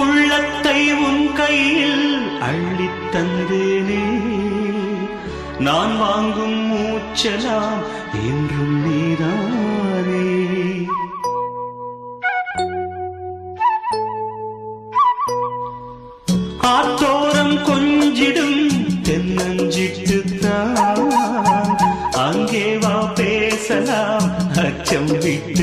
உள்ளத்தை உன் கையில் அள்ளித் தந்தேனே, நான் வாங்கும் மூச்சலாம் என்றும் நீதானே. ஆத்தோரம் கொஞ்சிடும் தென்னஞ்சிட்டுத்தான், அங்கே வா பேசலாம் அச்சம் விட்டு.